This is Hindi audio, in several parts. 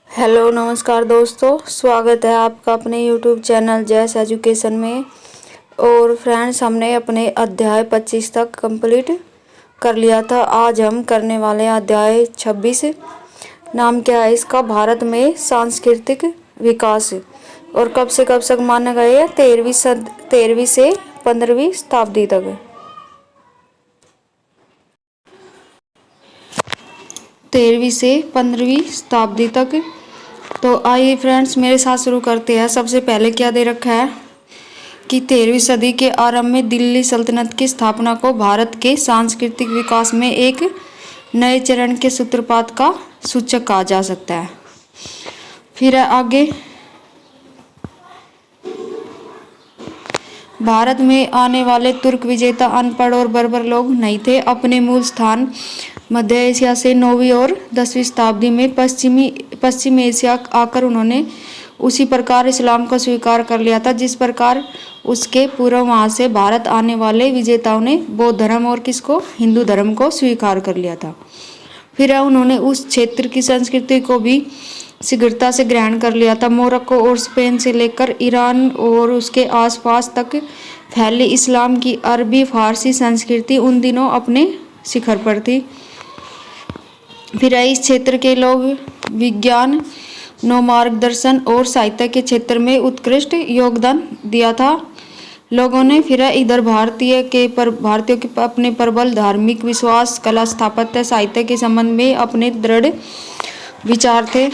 हेलो नमस्कार दोस्तों, स्वागत है आपका अपने यूट्यूब चैनल जैस एजुकेशन में। और फ्रेंड्स, हमने अपने अध्याय 25 तक कंप्लीट कर लिया था। आज हम करने वाले हैं अध्याय 26। नाम क्या है इसका? भारत में सांस्कृतिक विकास। और कब से कब तक माना गया है? 13वीं से 15वीं शताब्दी तक। 13वीं से 15वीं शताब्दी तक। तो आइए फ्रेंड्स, मेरे साथ शुरू करते हैं। सबसे पहले क्या दे रखा है कि 13वीं सदी के आरंभ में दिल्ली सल्तनत की स्थापना को भारत के सांस्कृतिक विकास में एक नए चरण के सूत्रपात का सूचक कहा जा सकता है। फिर आगे, भारत में आने वाले तुर्क विजेता अनपढ़ और बर्बर लोग नहीं थे। अपने मूल स्थान मध्य एशिया से 9वीं और 10वीं शताब्दी में पश्चिमी एशिया आकर उन्होंने उसी प्रकार इस्लाम को स्वीकार कर लिया था जिस प्रकार उसके पूर्व वहाँ से भारत आने वाले विजेताओं ने बौद्ध धर्म और हिंदू धर्म को स्वीकार कर लिया था। फिर उन्होंने उस क्षेत्र की संस्कृति को भी शीघ्रता से ग्रहण कर लिया था। मोरक्को और स्पेन से लेकर ईरान और उसके आसपास तक फैली इस्लाम की अरबी फारसी संस्कृति उन दिनों अपने शिखर पर थी। फिर इस क्षेत्र के लोग विज्ञान, नौ मार्गदर्शन और साहित्य के क्षेत्र में उत्कृष्ट योगदान दिया था। लोगों ने फिर इधर भारतीयों के अपने प्रबल धार्मिक विश्वास, कला, स्थापत्य, साहित्य के संबंध में अपने दृढ़ विचार थे।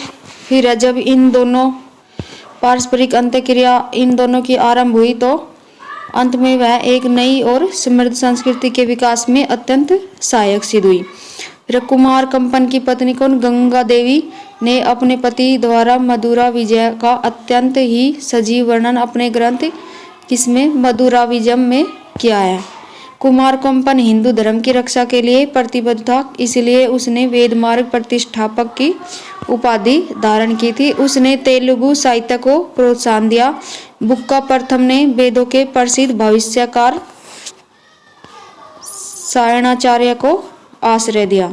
फिर जब इन दोनों पारस्परिक अंतःक्रिया इन दोनों की आरंभ हुई तो अंत में वह एक नई और समृद्ध संस्कृति के विकास में अत्यंत सहायक सिद्ध हुई। फिर कुमार कंपन की पत्नी को गंगा देवी ने अपने पति द्वारा मदुरा विजय का अत्यंत ही सजीव वर्णन अपने ग्रंथ किसमें मदुरा विजय में किया है। कुमार कंपन हिंदू धर्म की रक्षा के लिए प्रतिबद्ध था, इसलिए उसने वेद मार्ग प्रतिष्ठापक की उपाधि धारण की थी। उसने तेलुगु साहित्य को प्रोत्साहन दिया। बुक्का प्रथम ने वेदों के प्रसिद्ध भविष्यकार सायणाचार्य को आश्रय दिया।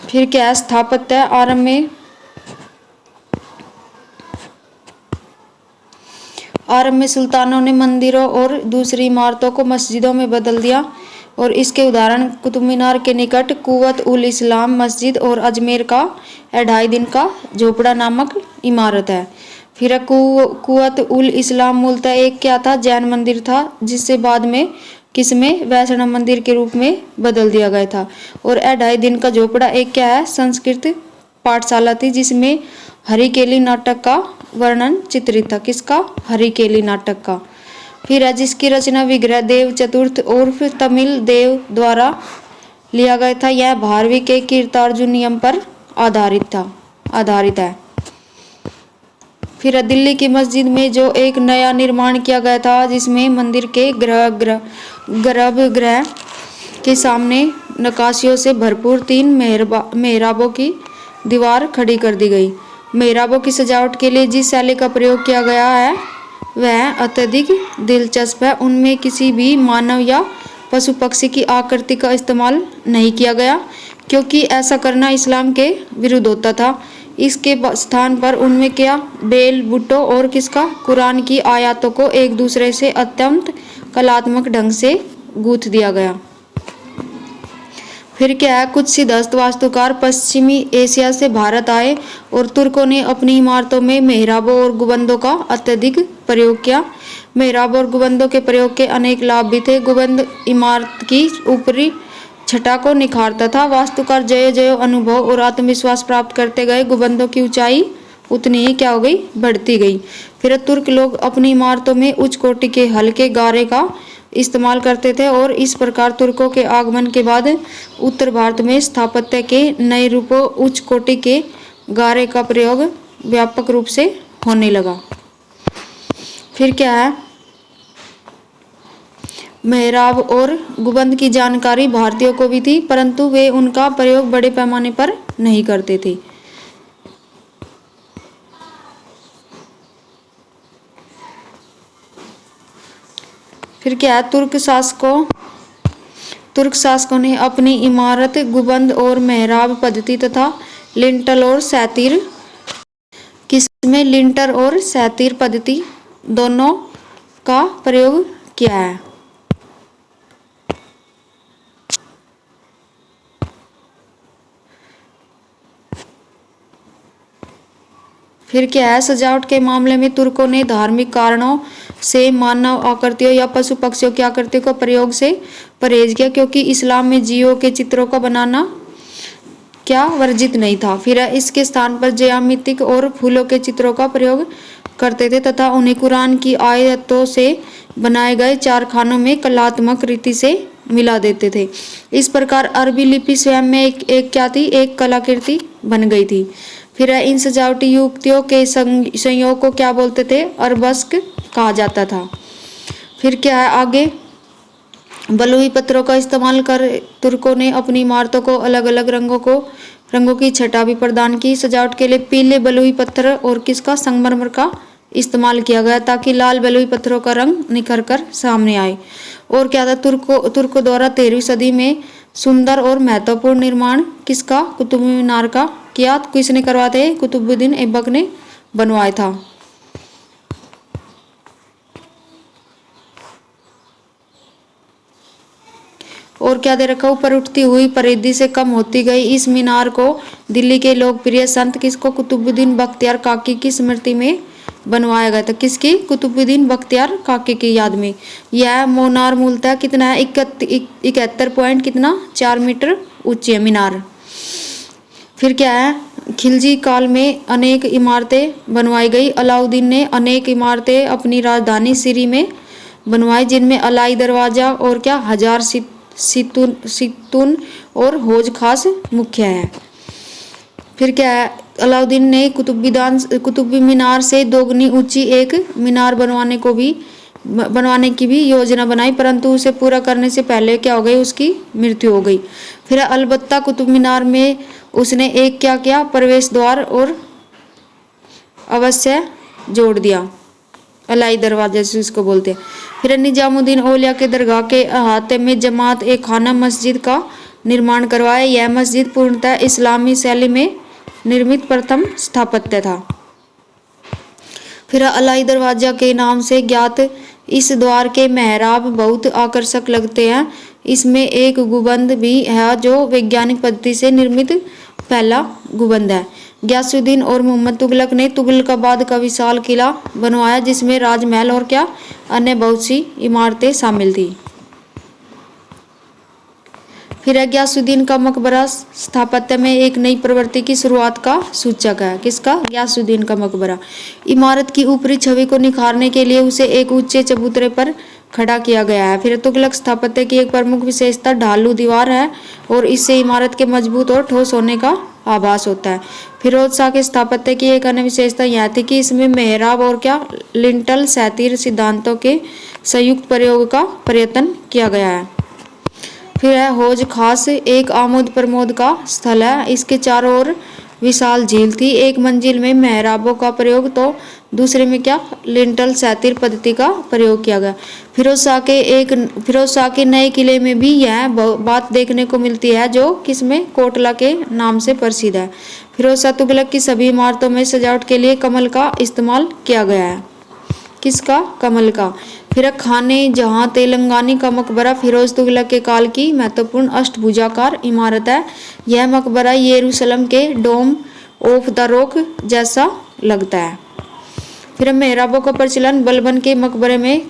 फिर क्या? स्थापत्य आरंभ में सुल्तानों ने मंदिरों और दूसरी इमारतों को मस्जिदों में बदल दिया और इसके उदाहरण कुतुब मीनार के निकट कुवत उल इस्लाम मस्जिद और अजमेर का 2.5 दिन का झोपड़ा नामक इमारत है। फिर कुवत उल इस्लाम मूलतः एक क्या था? जैन मंदिर था, जिससे बाद में किसमें वैष्णव मंदिर के रूप में बदल दिया गया था। और 2.5 दिन का झोपड़ा एक क्या है? संस्कृत पाठशाला थी, जिसमें हरिकेली नाटक का वर्णन चित्रित था। किसका? हरिकेली नाटक का। फिर जिसकी रचना विग्रह देव चतुर्थ उर्फ तमिल देव द्वारा लिया गया था। यह भारवी के कीर्तार्जुन नियम पर आधारित है। फिर दिल्ली की मस्जिद में जो एक नया निर्माण किया गया था, जिसमें मंदिर के गर्भगृह के सामने नक्काशियों से भरपूर 3 मेहराबों की दीवार खड़ी कर दी गई। मेहराबों की सजावट के लिए जिस शैली का प्रयोग किया गया है वह अत्यधिक दिलचस्प है। उनमें किसी भी मानव या पशु पक्षी की आकृति का इस्तेमाल नहीं किया गया, क्योंकि ऐसा करना इस्लाम के विरुद्ध होता था। इसके स्थान पर उनमें क्या? बेल बूटों और कुरान की आयतों को एक दूसरे से अत्यंत कलात्मक ढंग से गूंथ दिया गया। फिर क्या है? कुछ सिद्धहस्त वास्तुकार पश्चिमी एशिया से भारत आए और तुर्कों ने अपनी इमारतों में मेहराबों और गुंबदों का अत्यधिक प्रयोग किया। मेहराबों और गुंबदों के प्रयोग के अनेक लाभ भी थे। गुंबद इमारत की ऊपरी छटा को निखारता था। वास्तुकार जयो अनुभव और आत्मविश्वास प्राप्त करते गए। गुंबदों की ऊंचाई उतनी ही क्या हो गई? बढ़ती गई। फिर तुर्क लोग अपनी इमारतों में उच्च कोटि के हल्के गारे का इस्तेमाल करते थे और इस प्रकार तुर्कों के आगमन के बाद उत्तर भारत में स्थापत्य के नए रूपों उच्च कोटि के गारे का प्रयोग व्यापक रूप से होने लगा। फिर क्या है? मेहराब और गुंबद की जानकारी भारतीयों को भी थी, परंतु वे उनका प्रयोग बड़े पैमाने पर नहीं करते थे। फिर क्या है? तुर्क शासकों ने अपनी इमारत, गुंबद और मेहराब पद्धति तथा लिंटल और सैतीर, किसमें लिंटर और सैतीर पद्धति दोनों का प्रयोग किया है। फिर क्या है, सजावट के मामले में तुर्कों ने धार्मिक कारणों से मानव आकृतियों या पशु पक्षियों की आकृतियों का प्रयोग से परहेज किया, क्योंकि इस्लाम में जीवों के चित्रों का बनाना क्या वर्जित नहीं था। फिर इसके स्थान पर ज्यामितिक और फूलों के चित्रों का प्रयोग करते थे तथा उन्हें कुरान की आयतों से बनाए गए चार खानों में कलात्मक रीति से मिला देते थे। इस प्रकार अरबी लिपि स्वयं में एक क्या थी, एक कलाकृति बन गई थी। फिर इन सजावटी युक्तियों के संयोग को क्या बोलते थे, अरबस्क कहा जाता था। फिर क्या है आगे, बलुई पत्थरों का इस्तेमाल कर तुर्कों ने अपनी इमारतों को अलग अलग रंगों की छटा भी प्रदान की। सजावट के लिए पीले बलुई पत्थर और किसका, संगमरमर का इस्तेमाल किया गया ताकि लाल बलुई पत्थरों का रंग निखर कर सामने आए। और क्या था, तुर्कों द्वारा 13वीं सदी में सुंदर और महत्वपूर्ण निर्माण किसका, कुतुब मीनार का किया। किसने करवाए थे, कुतुबुद्दीन ऐबक ने बनवाया था। और क्या दे रखा, ऊपर उठती हुई परिधि से कम होती गई इस मीनार को दिल्ली के लोकप्रिय संत किसको, कुतुबुद्दीन बख्तियार काकी की स्मृति में बनवाया गया था। किसकी, कुतुबुद्दीन बख्तियार काकी की याद में। यह मीनार मूलतः कितना है, 71 पॉइंट कितना 4 मीटर ऊंची है मीनार। फिर क्या है, खिलजी काल में अनेक इमारतें बनवाई गई। अलाउद्दीन ने अनेक इमारतें अपनी राजधानी सिरी में बनवाई, जिनमें अलाई दरवाजा और क्या, हजार सितून और हौज खास मुख्य है। फिर क्या है, अलाउद्दीन ने कुतुब मीनार से दोगुनी ऊंची एक मीनार बनवाने की भी योजना बनाई, परंतु उसे पूरा करने से पहले क्या हो गई, उसकी मृत्यु हो गई। फिर अलबत्ता कुतुब मीनार में उसने एक क्या किया, प्रवेश द्वार और अवश्य जोड़ दिया, अलाई दरवाजे से उसको बोलते हैं। फिर निजामुद्दीन औलिया के दरगाह के अहाते में जमात ए खाना मस्जिद का निर्माण करवाया। यह मस्जिद पूर्णतः इस्लामी शैली में निर्मित प्रथम स्थापत्य था। फिर अलाई दरवाजा के नाम से ज्ञात इस द्वार के मेहराब बहुत आकर्षक लगते हैं। इसमें एक गुंबद भी है जो वैज्ञानिक पद्धति से निर्मित पहला गुंबद है। गयासुद्दीन और मोहम्मद तुगलक ने तुगलकाबाद का विशाल किला बनवाया, जिसमें राजमहल और क्या अन्य बहुत सी इमारतें शामिल थी। फिर गयासुद्दीन का मकबरा स्थापत्य में एक नई प्रवृत्ति की शुरुआत का सूचक है। किसका, गयासुद्दीन का मकबरा। इमारत की ऊपरी छवि को निखारने के लिए उसे एक ऊंचे चबूतरे पर खड़ा किया गया है। फिर तुगलक स्थापत्य की एक प्रमुख विशेषता ढालू दीवार है और इससे इमारत के मजबूत और ठोस होने का आभास होता है। फिरोज शाह के स्थापत्य की एक अन्य विशेषता यह थी कि इसमें मेहराब और क्या, लिंटल सैतीर सिद्धांतों के संयुक्त प्रयोग का प्रयत्न किया गया है। फिर है हौज खास, एक आमोद प्रमोद का स्थल है। इसके चारों ओर विशाल झील थी। एक मंजिल में मेहराबों का प्रयोग तो दूसरे में क्या, लिंटल सैतीर पद्धति का प्रयोग किया गया। फिरोज शाह के नए किले में भी यह बात देखने को मिलती है, जो किसमें, कोटला के नाम से प्रसिद्ध है। फिरोज शाह तुगलक की सभी इमारतों में सजावट के लिए कमल का इस्तेमाल किया गया है। किसका, कमल का। फिर खाने जहां तेलंगानी का मकबरा फिरोज तुगलक के काल की महत्वपूर्ण अष्टभुजाकार इमारत है। यह मकबरा यरूशलेम के डोम ऑफ द रॉक जैसा लगता है। फिर मेहराबों का प्रचलन बलबन के मकबरे में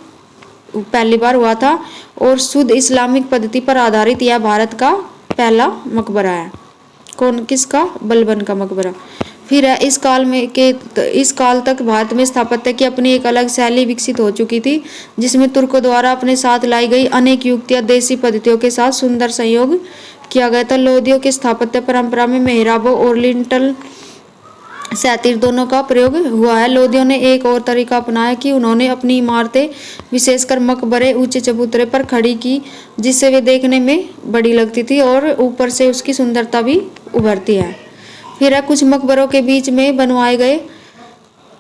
पहली बार हुआ था और शुद्ध इस्लामिक पद्धति पर आधारित यह भारत का पहला मकबरा है। कौन, किसका, बलबन का मकबरा। फिर इस काल तक भारत में स्थापत्य की अपनी एक अलग शैली विकसित हो चुकी थी, जिसमें तुर्कों द्वारा अपने साथ लाई गई अनेक युक्तियां देसी पद्धतियों के साथ सुंदर संयोग किया गया था। लोदियों के स्थापत्य परंपरा में मेहराबों और लिंटल सैतीर दोनों का प्रयोग हुआ है। लोदियों ने एक और तरीका अपनाया कि उन्होंने अपनी इमारतें विशेषकर मकबरे ऊंचे चबूतरे पर खड़ी की, जिससे वे देखने में बड़ी लगती थी और ऊपर से उसकी सुंदरता भी उभरती है। फिर कुछ मकबरों के बीच में बनवाए गए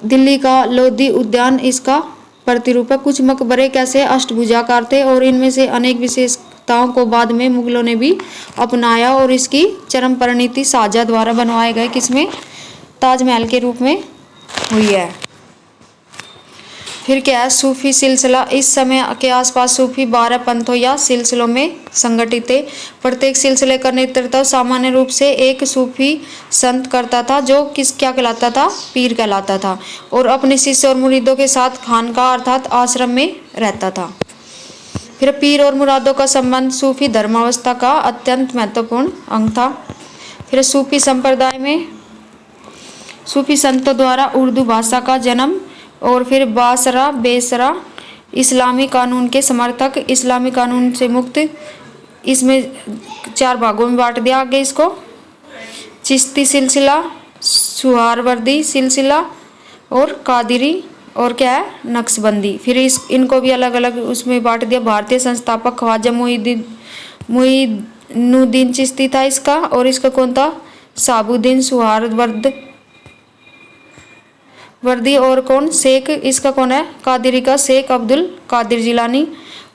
दिल्ली का लोधी उद्यान इसका प्रतिरूप है। कुछ मकबरे कैसे अष्टभुजाकार थे और इनमें से अनेक विशेषता आवश्यकताओं को बाद में मुगलों ने भी अपनाया और इसकी चरम परिणति शाहजहां द्वारा बनवाए गए किसमें ताजमहल के रूप में हुई है। फिर क्या है सूफी सिलसिला। इस समय के आसपास सूफी 12 पंथों या सिलसिलों में संगठित थे। प्रत्येक सिलसिले का नेतृत्व सामान्य रूप से एक सूफी संत करता था जो क्या कहलाता था, पीर कहलाता था, और अपने शिष्य और मुरीदों के साथ खानका अर्थात आश्रम में रहता था। फिर पीर और मुरादों का संबंध सूफी धर्मावस्था का अत्यंत महत्वपूर्ण अंग था। फिर सूफी संप्रदाय में सूफी संतों द्वारा उर्दू भाषा का जन्म और फिर बासरा बेसरा इस्लामी कानून के समर्थक, इस्लामी कानून से मुक्त, इसमें 4 भागों में बांट दिया आगे इसको, चिश्ती सिलसिला, सुहारवर्दी सिलसिला और कादिरी और क्या है नक्शबंदी। फिर इनको भी अलग अलग उसमें बांट दिया। भारतीय संस्थापक ख्वाजा मुइनुद्दीन चिश्ती था इसका, और इसका कौन था साबुद्दीन वर्दी, और कौन शेख इसका कौन है कादिरी का शेख अब्दुल कादिर जिलानी,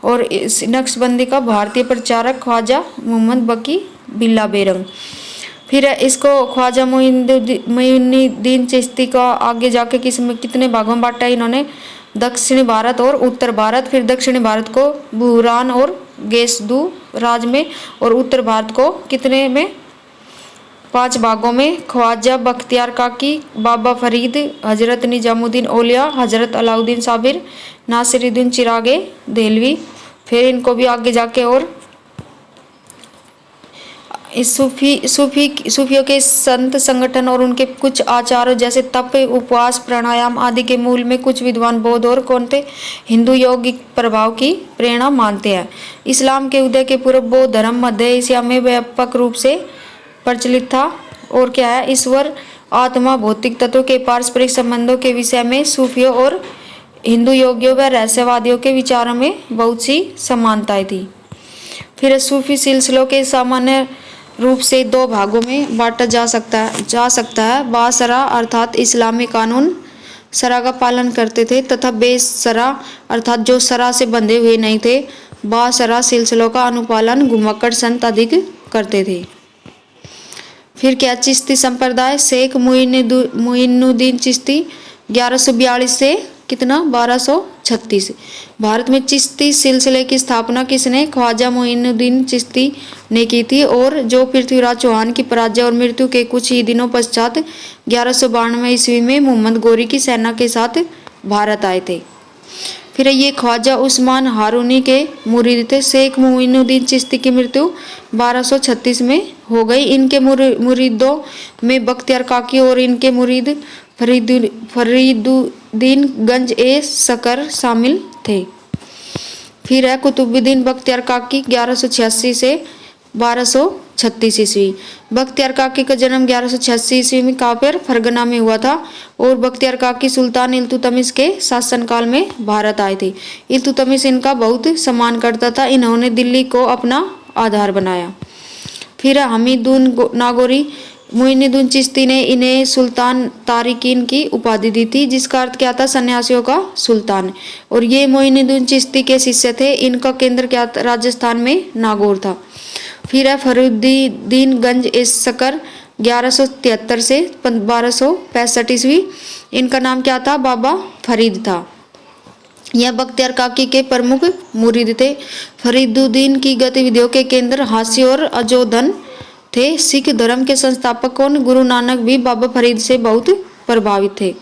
और इस नक्शबंदी का भारतीय प्रचारक ख्वाजा मोहम्मद बकी बिल्ला बेरंग। फिर इसको ख्वाजा मुइनुद्दीन चिश्ती का आगे जाके कितने भागों में बांटा इन्होंने, दक्षिणी भारत और उत्तर भारत। फिर दक्षिणी भारत को बुहरान और गेसदू राज में, और उत्तर भारत को कितने में 5 भागों में, ख्वाजा बख्तियार काकी, बाबा फरीद, हजरत निजामुद्दीन औलिया, हजरत अलाउद्दीन साबिर, नासिरुद्दीन चिरागे देहलवी। फिर इनको भी आगे जाके और इस सूफियों के संत संगठन और उनके कुछ आचारों जैसे तप, उपवास, प्राणायाम आदि के मूल में कुछ विद्वान बौद्ध और कौन थे हिंदू यौगिक प्रभाव की प्रेरणा मानते हैं। इस्लाम के उदय के पूर्व बौद्ध धर्म मध्य एशिया में व्यापक रूप से प्रचलित था। और क्या है ईश्वर, आत्मा, भौतिक तत्वों के पारस्परिक संबंधों के विषय में सूफियों और हिंदू योगियों व रहस्यवादियों के विचारों में बहुत सी समानताएं थी। फिर सूफी सिलसिलों के सामान्य रूप से 2 भागों में बांटा जा सकता है। बासरा अर्थात इस्लामी कानून सरा का पालन करते थे, तथा बेसरा अर्थात जो सरा से बंधे हुए नहीं थे। बासरा सिलसिलों का अनुपालन घुमक्कड़ संत अधिक करते थे। फिर क्या चिश्ती संप्रदाय, शेख मुइनुद्दीन चिश्ती 1142 से कितना 1236। भारत में चिश्ती सिलसिले की स्थापना किसने, ख्वाजा मुइनुद्दीन चिश्ती ने की थी, और जो पृथ्वीराज चौहान की पराजय और मृत्यु के कुछ ही दिनों पश्चात 1192 ईस्वी में मोहम्मद गोरी की सेना के साथ भारत आए थे। फिर ये ख्वाजा उस्मान हारूनी के मुरीद थे। शेख मुइनुद्दीन चिश्ती की मृत्यु 1236 में हो गई। इनके मुरीदों में बख्तियार काकी और इनके मुरीद फरीदुद्दीन गंज ए सकर शामिल थे। फिर है कुतुबुद्दीन बख्तियार काकी 1186 से 1236 ईस्वी। बख्तियार काकी का जन्म 1186 ईस्वी में कहाँ पर फरगना में हुआ था, और बख्तियार काकी सुल्तान इल्तुतमिश के शासनकाल में भारत आए थे। इल्तुतमिश इनका बहुत सम्मान करता था। इन्होंने दिल्ली को अपना आधार बनाया। फिर हमीदुन नागौरी, मुइनुद्दीन चिश्ती ने इन्हें सुल्तान तारिकीन की उपाधि दी थी, जिसका अर्थ क्या था सन्यासियों का सुल्तान, और ये मुइनुद्दीन चिश्ती के शिष्य थे। इनका केंद्र क्या था राजस्थान में नागौर था। फिर है फरीदुद्दीन गंज ए सकर 1173 से 1265 ईस्वी। इनका नाम क्या था, बाबा फरीद था। यह बख्तियार काकी के प्रमुख मुरीद थे। फरीदुद्दीन की गतिविधियों के केंद्र हासी और अजोधन थे। सिख धर्म के संस्थापक कौन, गुरु नानक भी बाबा फरीद से बहुत प्रभावित थे।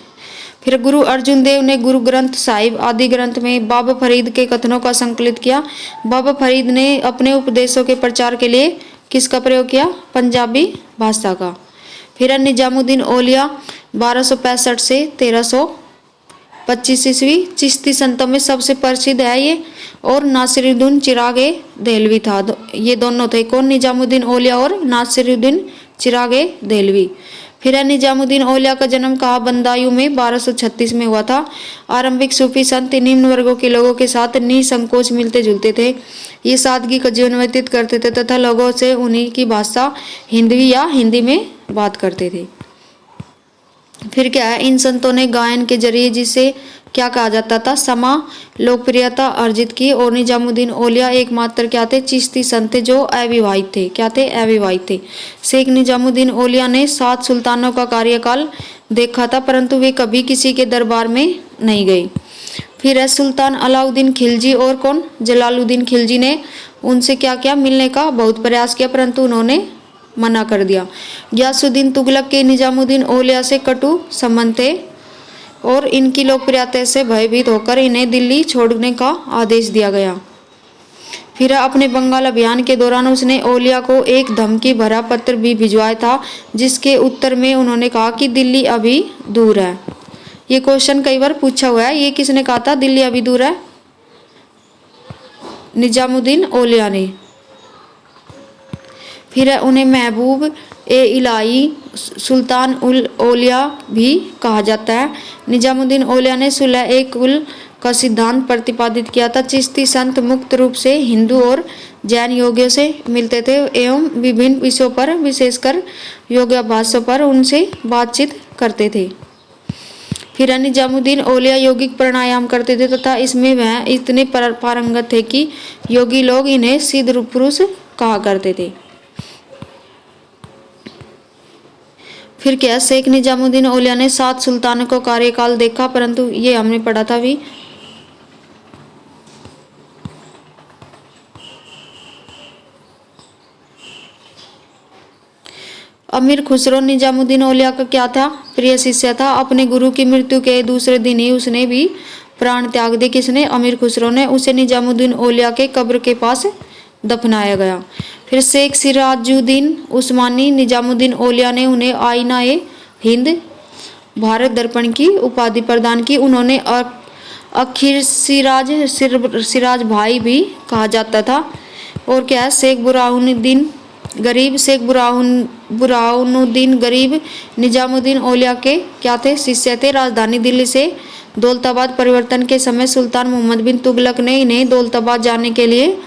फिर गुरु अर्जुन देव ने गुरु ग्रंथ साहिब आदि ग्रंथ में बाबा फरीद के कथनों का संकलित किया। बाबा फरीद ने अपने उपदेशों के प्रचार के लिए किसका प्रयोग किया, पंजाबी भाषा का। फिर निजामुद्दीन औलिया 1265 से 1325 ईस्वी। चिश्ती संतों में सबसे प्रसिद्ध है ये, और नासिरुद्दीन चिरागे देहलवी था। ये दोनों थे कौन, निजामुद्दीन औलिया और नासिरुद्दीन चिरागे देहलवी। फिर निजामुद्दीन औलिया का जन्म कहा बंदायूं में 1236 में हुआ था। आरंभिक सूफी संत निम्न वर्गों के लोगों के साथ निसंकोच मिलते जुलते थे। ये सादगी का जीवन व्यतीत करते थे तथा लोगों से उन्हीं की भाषा हिंदवी या हिंदी में बात करते थे। फिर क्या है, इन संतों ने गायन के जरिए जिसे क्या कहा जाता था समा लोकप्रियता अर्जित की। और निजामुद्दीन औलिया एकमात्र क्या थे, चिश्ती संत थे जो अविवाहित थे। क्या थे, अविवाहित थे। शेख निजामुद्दीन औलिया ने 7 सुल्तानों का कार्यकाल देखा था, परंतु वे कभी किसी के दरबार में नहीं गए। फिर है सुल्तान अलाउद्दीन खिलजी और कौन, जलालुद्दीन खिलजी ने उनसे क्या किया, मिलने का बहुत प्रयास किया, परंतु उन्होंने मना कर दिया। गयासुद्दीन तुगलक के निजामुद्दीन औलिया से कटु संबंध थे और इनकी लोकप्रियता से भयभीत होकर इन्हें दिल्ली छोड़ने का आदेश दिया गया। फिर अपने बंगाल अभियान के दौरान उसने औलिया को एक धमकी भरा पत्र भी भिजवाया था, जिसके उत्तर में उन्होंने कहा कि दिल्ली अभी दूर है। ये क्वेश्चन कई बार पूछा हुआ है, ये किसने कहा था, दिल्ली अभी दूर है, निजामुद्दीन औलिया ने। फिर है उन्हें महबूब ए इलाही सुल्तान उल औलिया भी कहा जाता है। निजामुद्दीन औलिया ने सुलह ए कुल का सिद्धांत प्रतिपादित किया था। चिश्ती संत मुक्त रूप से हिंदू और जैन योगियों से मिलते थे एवं विभिन्न विषयों पर, विशेषकर योगाभ्यासों पर उनसे बातचीत करते थे। फिर निजामुद्दीन औलिया यौगिक प्राणायाम करते थे तथा इसमें वह इतने पारंगत थे कि योगी लोग इन्हें सिद्ध पुरुष कहा करते थे। फिर क्या, शेख निजामुद्दीन औलिया ने 7 सुल्तानों को कार्यकाल देखा, परंतु ये हमने पढ़ा था भी। अमीर खुसरो निजामुद्दीन औलिया का क्या था, प्रिय शिष्य था। अपने गुरु की मृत्यु के दूसरे दिन ही उसने भी प्राण त्याग दिए। किसने, अमीर खुसरो ने। उसे निजामुद्दीन औलिया के कब्र के पास दफनाया गया। फिर शेख सिराजुद्दीन उस्मानी निजामुद्दीन औलिया ने उन्हें आईना ए हिंद भारत दर्पण की उपाधि प्रदान की। उन्होंने अखीर सिराज भाई भी कहा जाता था। और क्या है, शेख बुरहानुद्दीन गरीब, शेख बुरहानुद्दीन गरीब निजामुद्दीन औलिया के क्या थे, शिष्य थे। राजधानी दिल्ली से दौलताबाद परिवर्तन के समय सुल्तान मोहम्मद बिन तुगलक ने इन्हें दौलताबाद जाने के लिए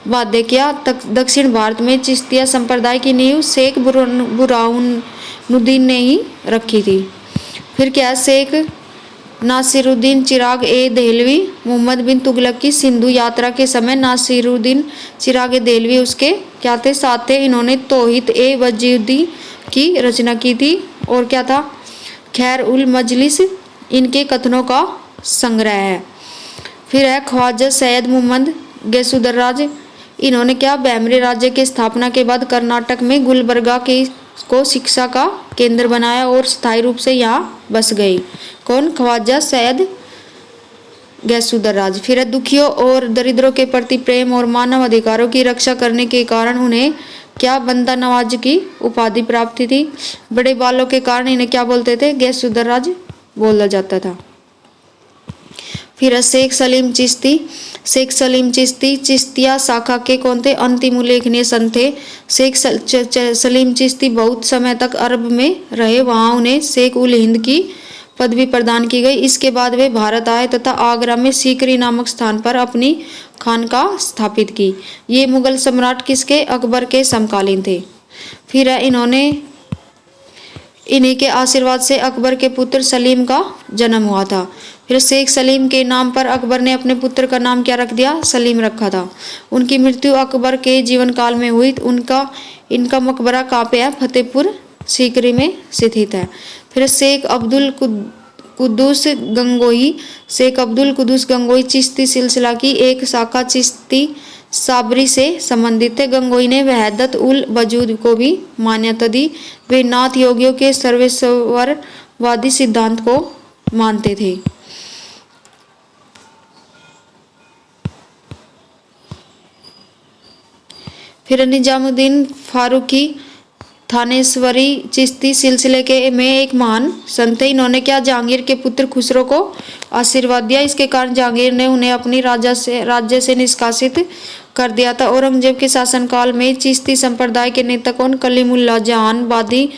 बाध्य किया। दक्षिण भारत में चिश्तिया संप्रदाय की नींव शेख बुरहानुद्दीन ने ही रखी थी। फिर क्या, शेख नासिरुद्दीन चिराग ए देहलवी मोहम्मद बिन तुगलक की सिंधु यात्रा के समय नासिरुद्दीन चिराग ए देहलवी उसके क्या थे, साथ थे। इन्होंने तौहीद ए वजीदी की रचना की थी। और क्या था, खैर उल मजलिस इनके कथनों का संग्रह है। फिर है ख्वाजा सैयद मोहम्मद गैसुदर्राज, इन्होंने क्या, बहमनी राज्य की स्थापना के बाद कर्नाटक में गुलबर्गा को शिक्षा का केंद्र बनाया और स्थायी रूप से यहाँ बस गए। कौन, ख्वाजा सैयद गैसुदर्राज। फिर दुखियों और दरिद्रों के प्रति प्रेम और मानव अधिकारों की रक्षा करने के कारण उन्हें क्या, बंदा नवाज की उपाधि प्राप्त थी। बड़े बालों के कारण इन्हें क्या बोलते थे, गैसुदर्राज बोला जाता था। फिर शेख सलीम चिश्ती, शेख सलीम चिश्ती चिश्तिया शाखा के कौन थे, अंतिम उल्लेखनीय संत थे। शेख सलीम चिश्ती बहुत समय तक अरब में रहे, वहाँ उन्हें शेख उल हिंद की पदवी प्रदान की गई। इसके बाद वे भारत आए तथा आगरा में सीकरी नामक स्थान पर अपनी खानकाह स्थापित की। ये मुगल सम्राट किसके, अकबर के समकालीन थे। फिर इन्हीं के आशीर्वाद से अकबर के पुत्र सलीम का जन्म हुआ था। फिर शेख सलीम के नाम पर अकबर ने अपने पुत्र का नाम क्या रख दिया, सलीम रखा था। उनकी मृत्यु अकबर के जीवन काल में हुई। इनका मकबरा कहाँ पे है, फतेहपुर सीकरी में स्थित है। फिर शेख अब्दुल कुद्दूस गंगोही, शेख अब्दुल कुद्दूस गंगोही चिश्ती सिलसिला की एक शाखा चिश्ती साबरी से संबंधित थे। गंगोही ने वहदत उल वजूद को भी मान्यता दी। वे नाथ योगियों के सर्वेश्वरवादी सिद्धांत को मानते थे। फिर निजामुद्दीन फारूकी थानेश्वरी चिश्ती सिलसिले के में एक महान संत थे। इन्होंने क्या, जहांगीर के पुत्र खुसरो को आशीर्वाद दिया। इसके कारण जहांगीर ने उन्हें अपनी राज्य से निष्कासित कर दिया था। औरंगजेब के शासनकाल में चिश्ती संप्रदाय के नेता कौन, कलीमुल्लाह जहान वादी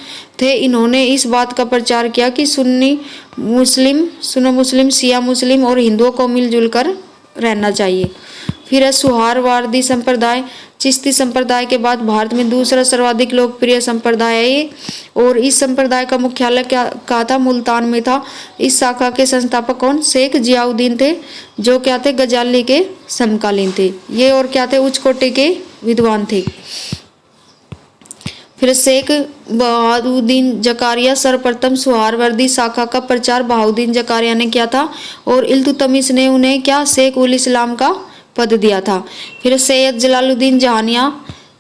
थे। इन्होंने इस बात का प्रचार किया कि सुन्नी मुस्लिम, शिया मुस्लिम और हिंदुओं को मिलजुल कर रहना चाहिए। फिर सुहारवादी संप्रदाय चिश्ती संप्रदाय के बाद भारत में दूसरा सर्वाधिक लोकप्रिय संप्रदाय है ये, और इस संप्रदाय का मुख्यालय क्या था, मुल्तान में था। इस शाखा के संस्थापक कौन, शेख जियाउद्दीन थे, जो क्या थे, गजाली के समकालीन थे ये, और क्या थे, उच्च कोटि के विद्वान थे। फिर शेख बहाउद्दीन जकारिया सर्वप्रथम सुहारवर्दी शाखा का प्रचार बहाउद्दीन जकारिया ने किया था, और इल्तुतमिश ने उन्हें क्या, शेख उल इस्लाम का पद दिया था। फिर सैयद जलालुद्दीन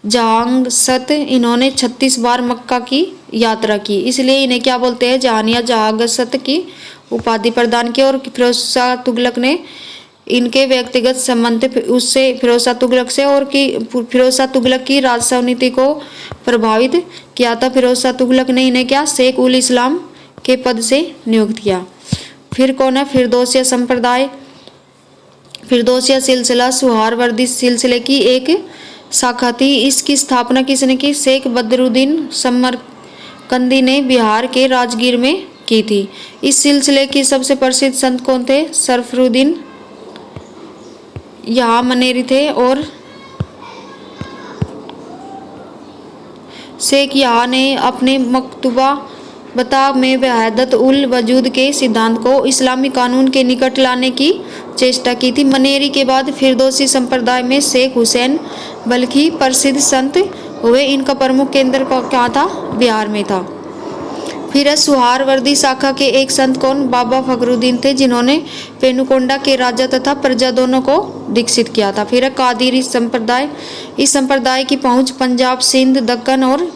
जहांगशत, इन्होंने 36 बार मक्का की यात्रा की, इसलिए इन्हें क्या बोलते हैं, जहानिया जहांगशत की उपाधि प्रदान की। और फिरोज शाह तुगलक ने इनके व्यक्तिगत संबंध थे उससे, फिरोज शाह तुगलक से, और कि फिरोज शाह तुगलक की राजस्व नीति को प्रभावित किया था। फिरोज शाह तुगलक ने इन्हें क्या, शेख उल इस्लाम के पद से नियुक्त किया। फिर कौन है, फिरदौसिया संप्रदाय। फिरदौसिया सिलसिला सुहारवर्दी सिलसिले की एक शाखा थी। इसकी स्थापना किसने की, शेख बदरुद्दीन समरकंदी ने बिहार के राजगीर में की थी। इस सिलसिले की सबसे प्रसिद्ध संत कौन थे, सरफरुद्दीन यहाँ मनेरी थे, और शेख यहाँ ने अपने मकतूबा बता में वहदत उल वजूद के सिद्धांत को इस्लामी कानून के निकट लाने की चेष्टा की थी। मनेरी के बाद फिरदौसी संप्रदाय में शेख हुसैन बल्खी प्रसिद्ध संत हुए। इनका प्रमुख केंद्र क्या था, बिहार में था। फिर सुहारवर्दी शाखा के एक संत कौन, बाबा फखरुद्दीन थे, जिन्होंने पेनुकोंडा के राजा तथा प्रजा दोनों को दीक्षित किया था। फिर कादिरी संप्रदाय। इस संप्रदाय की पहुंच पंजाब, सिंध, दक्कन और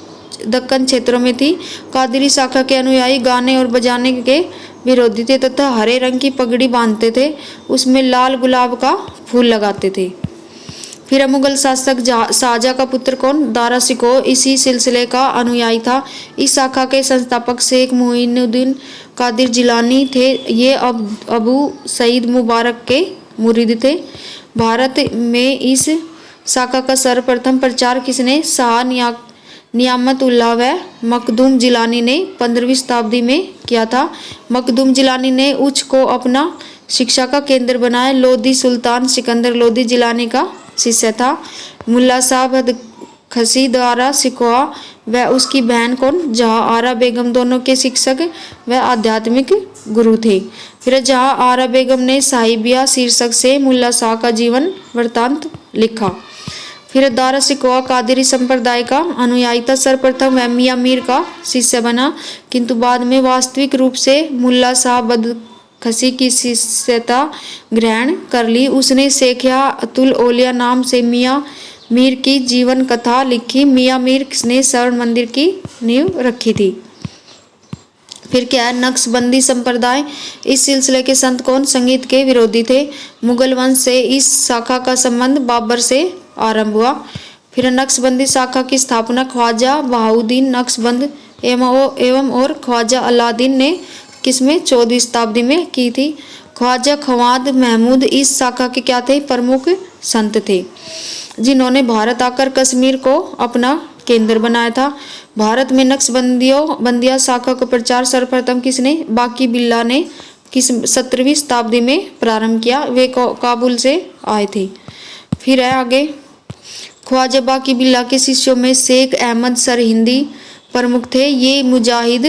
दक्कन क्षेत्रों में थी। कादिरी शाखा के अनुयायी गाने और बजाने के विरोधी थे तथा हरे रंग की पगड़ी बांधते थे, उसमें लाल गुलाब का फूल लगाते थे। फिर मुगल शासक शाहजहां का पुत्र कौन, दारा शिकोह इसी सिलसिले का अनुयायी था। इस शाखा के संस्थापक शेख मोइनुद्दीन कादिर जिलानी थे। ये अबू सईद मुबारक के मुरीद थे। भारत में इस शाखा का सर्वप्रथम प्रचार किसने, शाह नियामतुल्लाह व मखदूम जिलानी ने 15वीं शताब्दी में किया था। मखदूम जिलानी ने उच्च को अपना शिक्षा का केंद्र बनाया। लोधी सुल्तान सिकंदर लोधी जिलानी का शिष्य था। मुल्ला साहब खसी द्वारा शिकोह व उसकी बहन कौन, जहां आरा बेगम दोनों के शिक्षक व आध्यात्मिक गुरु थे। फिर जहां आरा बेगम ने साहिबिया शीर्षक से मुल्ला शाह का जीवन वृत्तांत लिखा। फिर दारा शिकोह कादिरी संप्रदाय का अनुयायी था। सर्वप्रथम वह मियां मीर का शिष्य बना, किंतु बाद में वास्तविक रूप से मुल्ला शाह बदखसी की शिष्यता ग्रहण कर ली। उसने शेखिया अतुल ओलिया नाम से मियां मीर की जीवन कथा लिखी। मियां मीर ने स्वर्ण मंदिर की नींव रखी थी। फिर क्या है, नक्शबंदी संप्रदाय। इस सिलसिले के संत कौन, संगीत के विरोधी थे। मुगल वंश से इस शाखा का संबंध बाबर से आरंभ हुआ। फिर नक्शबंदी शाखा की स्थापना ख्वाजा बहाउद्दीन नक्शबंद एवं और ख्वाजा अलाउद्दीन ने किसमें 14वीं शताब्दी में की थी। ख्वाजा खवाद महमूद इस शाखा के क्या थे, प्रमुख संत थे, जिन्होंने भारत आकर कश्मीर को अपना केंद्र बनाया था। भारत में नक्शबंदिया शाखा का प्रचार सर्वप्रथम किसने, बाकी बिल्ला ने 17वीं शताब्दी में प्रारंभ किया। वे काबुल से आए थे। फिर है आगे, ख्वाजा बाकी बिल्ला के शिष्यों में शेख अहमद सरहिंदी प्रमुख थे। ये मुजाहिद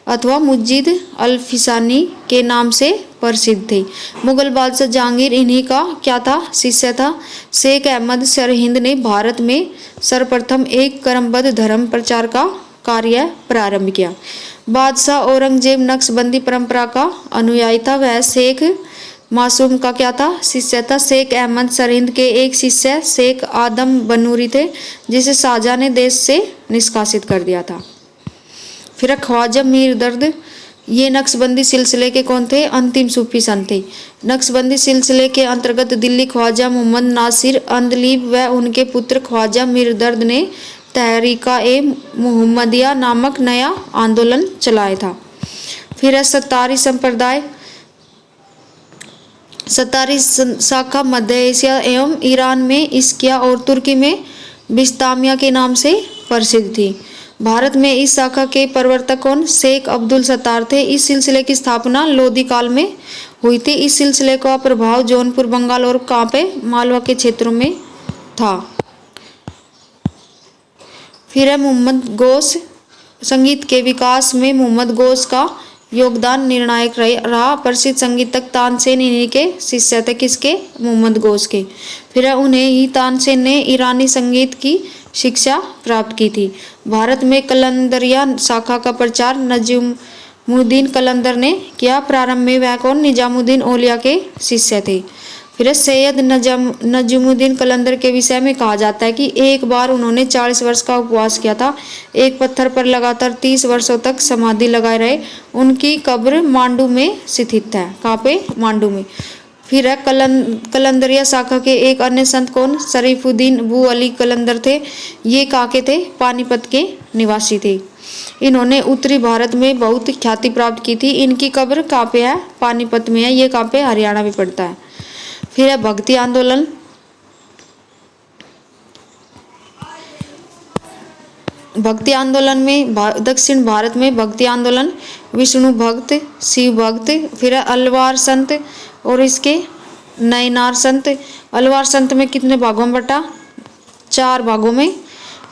अथवा मुज्जिद अल-फिसानी के नाम से प्रसिद्ध थे। मुगल बादशाह जहांगीर इन्हीं का क्या था, शिष्य था। शेख अहमद सरहिंद ने भारत में सर्वप्रथम एक क्रमबद्ध धर्म प्रचार का कार्य प्रारंभ किया। बादशाह औरंगजेब नक्शबंदी परंपरा का अनुयायी था। वह शेख मासूम का क्या था, शिष्य था। शेख अहमद सरहिंद के एक शिष्य शेख आदम बनूरी थे, जिसे शाहजहां ने देश से निष्कासित कर दिया था। फिर ख्वाजा मीर दर्द, ये नक्शबंदी सिलसिले के कौन थे, अंतिम सूफी संत थे। नक्शबंदी सिलसिले के अंतर्गत दिल्ली ख्वाजा मोहम्मद नासिर अंदलीब व उनके पुत्र ख्वाजा मीर दर्द ने तहरीका ए मुहम्मदिया नामक नया आंदोलन चलाया था। फिर सत्तारी संप्रदाय। सत्तारी शाखा मध्य एशिया एवं ईरान में इस्किया और तुर्की में बिस्तामिया के नाम से प्रसिद्ध थी। भारत में इस शाखा के प्रवर्तक कौन, शेख अब्दुल सत्तार थे। इस सिलसिले की स्थापना लोधी काल में हुई थी। इस सिलसिले का प्रभाव जौनपुर, बंगाल और कांपे मालवा के क्षेत्रों में था। फिर है मोहम्मद गौस। संगीत के विकास में मोहम्मद गौस का योगदान निर्णायक रहा। प्रसिद्ध संगीतक तानसेन इन्हीं के शिष्य थे, किसके? मोहम्मद गौस के। फिर उन्हें ही तानसेन ने ईरानी संगीत की शिक्षा प्राप्त की थी। भारत में कलंदरिया शाखा का प्रचार नजमुद्दीन कलंदर ने किया। प्रारंभ में वह कौन? निजामुद्दीन औलिया के शिष्य थे। फिर सैयद नजमुद्दीन कलंदर के विषय में कहा जाता है कि एक बार उन्होंने 40 वर्ष का उपवास किया था। एक पत्थर पर लगातार 30 वर्षों तक समाधि लगाए रहे। उनकी कब्र मांडू में स्थित है। कहाँ पे? मांडू में। फिर है कलंदरिया शाखा के एक अन्य संत कौन? शरीफुद्दीन बू अली कलंदर थे। ये कहाँ के थे? पानीपत के निवासी थे। इन्होंने उत्तरी भारत में बहुत ख्याति प्राप्त की थी। इनकी कब्र कहाँ पे है? पानीपत में है। ये कहाँ पे? हरियाणा में पड़ता है। फिर है भक्ति आंदोलन। भक्ति आंदोलन में दक्षिण भारत में भक्ति आंदोलन विष्णु भक्त, शिव भक्त, फिर है अलवार संत और इसके नयनार संत। अलवार संत में कितने भागों में बटा? 4 भागों में।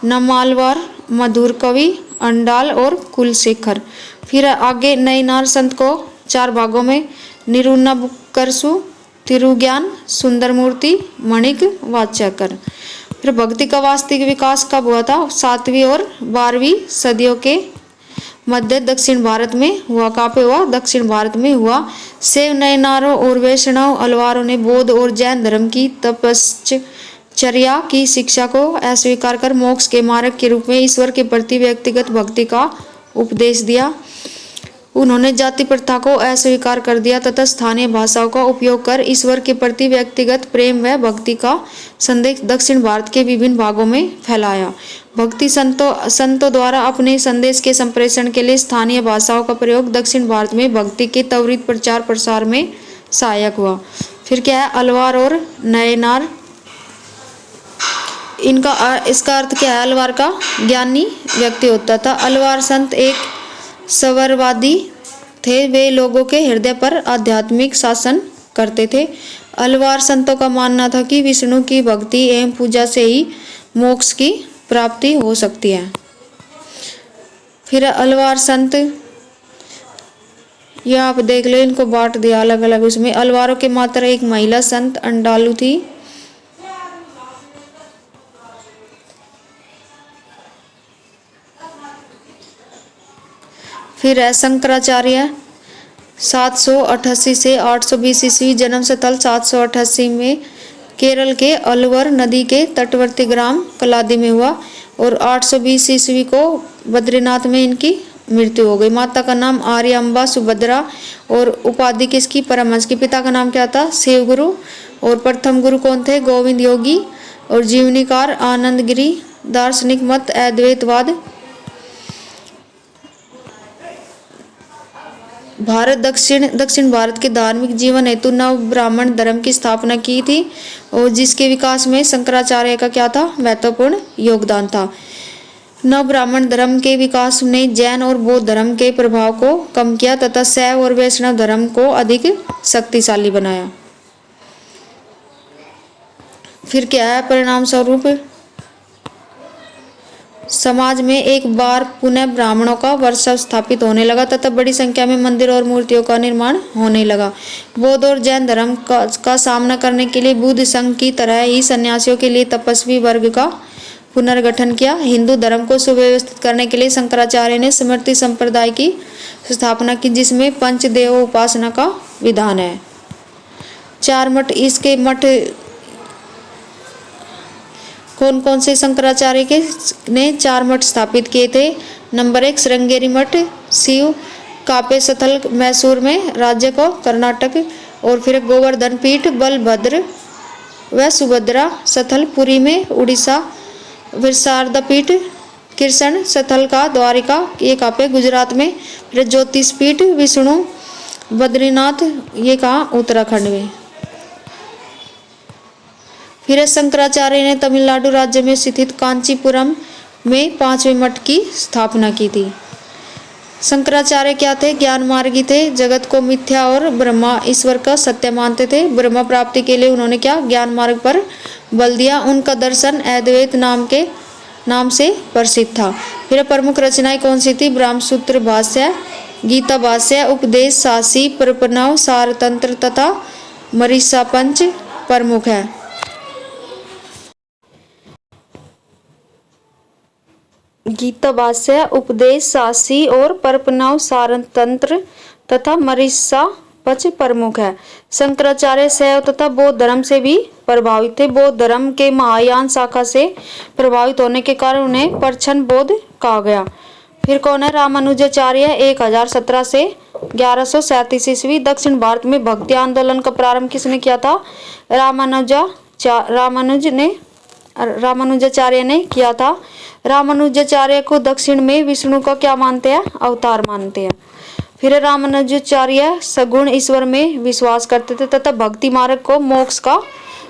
नमालवार, मधुर कवि, अंडाल और कुलशेखर। फिर आगे नयनार संत को 4 भागों में। निरुन्नबुक्करसु, तिरुज्ञान, सुंदरमूर्ति, मणिक, वाच्यकर। फिर भक्ति का वास्तविक विकास कब हुआ था? 7वीं और 12वीं सदियों के मध्य दक्षिण भारत में हुआ। कहाँ पे हुआ? दक्षिण भारत में हुआ। शैव नयनारों और वैष्णव अलवारों ने बौद्ध और जैन धर्म की तपश्चर्या की शिक्षा को अस्वीकार कर मोक्ष के मार्ग के रूप में ईश्वर के प्रति व्यक्तिगत भक्ति का उपदेश दिया। उन्होंने जाति प्रथा को अस्वीकार कर दिया तथा स्थानीय भाषाओं का उपयोग कर ईश्वर के प्रति व्यक्तिगत प्रेम व भक्ति का संदेश दक्षिण भारत के विभिन्न भागों में फैलाया। भक्ति संतों द्वारा अपने संदेश के संप्रेषण के लिए स्थानीय भाषाओं का प्रयोग दक्षिण भारत में भक्ति के त्वरित प्रचार प्रसार में सहायक हुआ। फिर क्या है? अलवार और नयनार। इसका अर्थ क्या है? अलवार का ज्ञानी व्यक्ति होता था। अलवार संत एक सवरवादी थे। वे लोगों के हृदय पर आध्यात्मिक शासन करते थे। अलवार संतों का मानना था कि विष्णु की भक्ति एवं पूजा से ही मोक्ष की प्राप्ति हो सकती है। फिर अलवार संत, यह आप देख लो, इनको बांट दिया अलग अलग। उसमें अलवारों के मात्र एक महिला संत अंडालू थी। फिर है शंकराचार्य। 788 से 820 ईस्वी। जन्म स्थल 788 में केरल के अलवर नदी के तटवर्ती ग्राम कलादी में हुआ और 820 ईस्वी को बद्रीनाथ में इनकी मृत्यु हो गई। माता का नाम आर्यांबा सुभद्रा और उपाधि किसकी? परमहंस की। पिता का नाम क्या था? शिव गुरु। और प्रथम गुरु कौन थे? गोविंद योगी। और जीवनीकार आनंद गिरी। दार्शनिक मत अद्वैतवाद। दक्षिण भारत के धार्मिक जीवन हेतु नव ब्राह्मण धर्म की स्थापना की थी और जिसके विकास में शंकराचार्य का क्या था? महत्वपूर्ण योगदान था। नव ब्राह्मण धर्म के विकास ने जैन और बौद्ध धर्म के प्रभाव को कम किया तथा शैव और वैष्णव धर्म को अधिक शक्तिशाली बनाया। फिर क्या है? परिणाम स्वरूप समाज में एक बार पुनः ब्राह्मणों का वर्चस्व स्थापित होने लगा तथा बड़ी संख्या में मंदिर और मूर्तियों का निर्माण होने लगा। बौद्ध और जैन धर्म का सामना करने के लिए बुद्ध संघ की तरह ही सन्यासियों के लिए तपस्वी वर्ग का पुनर्गठन किया। हिंदू धर्म को सुव्यवस्थित करने के लिए शंकराचार्य ने स्मृति संप्रदाय की स्थापना की जिसमें पंचदेव उपासना का विधान है। 4 मठ। इसके मठ कौन कौन से शंकराचार्य के ने 4 मठ स्थापित किए थे? नंबर 1 श्रृंगेरी मठ, शिव कापे स्थल मैसूर में, राज्य को कर्नाटक। और फिर गोवर्धन पीठ बलभद्र व सुभद्रा स्थल पुरी में उड़ीसा। फिर शारदा पीठ कृष्ण स्थल का द्वारिका, ये कहाँ पे? गुजरात में। फिर ज्योतिष पीठ विष्णु बद्रीनाथ, ये कहाँ? उत्तराखंड में। फिर शंकराचार्य ने तमिलनाडु राज्य में स्थित कांचीपुरम में 5वें मठ की स्थापना की थी। शंकराचार्य क्या थे? ज्ञान मार्गी थे। जगत को मिथ्या और ब्रह्मा ईश्वर का सत्य मानते थे। ब्रह्म प्राप्ति के लिए उन्होंने क्या? ज्ञान मार्ग पर बल दिया। उनका दर्शन अद्वैत नाम के नाम से प्रसिद्ध था। फिर प्रमुख रचनाएं कौन सी थी? ब्रह्मसूत्र भाष्य, गीता भाष्य, उपदेश शासी, प्रपन्नव, सारतंत्र तथा मरीसा पंच प्रमुख है। गीता भाष्य, उपदेश शासी और परपनाव सारतंत्र तथा मरीसा पंच प्रमुख है। शंकराचार्य शैव तथा बौद्ध धर्म से भी प्रभावित थे। बौद्ध धर्म के महायान शाखा से प्रभावित होने के कारण उन्हें प्रच्छन्न बौद्ध कहा गया। फिर कौन है? रामानुजाचार्य 1017 से 1137 ईस्वी। दक्षिण भारत में भक्ति आंदोलन का प्रारंभ किसने किया था? रामानुजाचार्य ने किया था। रामानुजाचार्य को दक्षिण में विष्णु का क्या मानते हैं? अवतार मानते हैं। फिर रामानुजाचार्य सगुण ईश्वर में विश्वास करते थे तथा भक्ति मार्ग को मोक्ष का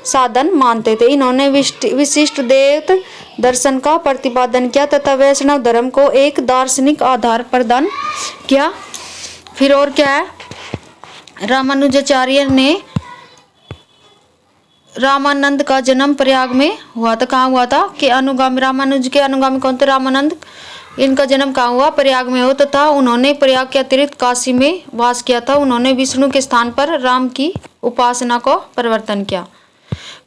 साधन मानते थे। इन्होंने विशिष्ट देव दर्शन का प्रतिपादन किया तथा वैष्णव धर्म को एक दार्शनिक आधार प्रदान किया। फिर और क्या है? रामानुजाचार्य ने रामानंद का जन्म प्रयाग में हुआ था। कहाँ हुआ था? कि अनुगामी रामानुज के अनुगामी कौन थे? रामानंद। इनका जन्म कहाँ हुआ? प्रयाग में हो तथा उन्होंने प्रयाग के अतिरिक्त काशी में वास किया था। उन्होंने विष्णु के स्थान पर राम की उपासना को परिवर्तन किया।